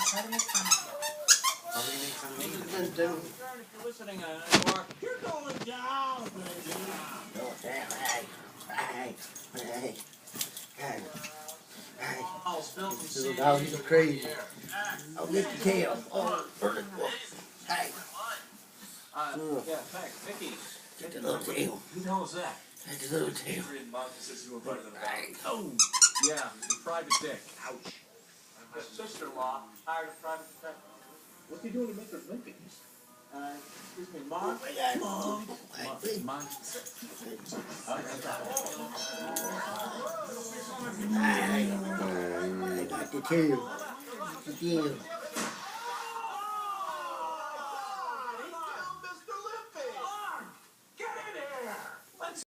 try to make fun of you. Why would you make fun of me? If you're listening anymore, you're going down, baby. Oh, damn, hey. Oh, Bill from Little San doggies Diego. are crazy. I'll get the tail. Oh, burn it. Hey. Yeah, thanks. Mickey. Get the little tail. Who the hell is that? Get the little tail. Right. Oh, yeah, the private dick. Ouch. My sister-in-law hired a private detective. What's he doing to make her limping? Excuse me, Mom? Mom. Mom? I got the tail. The tail.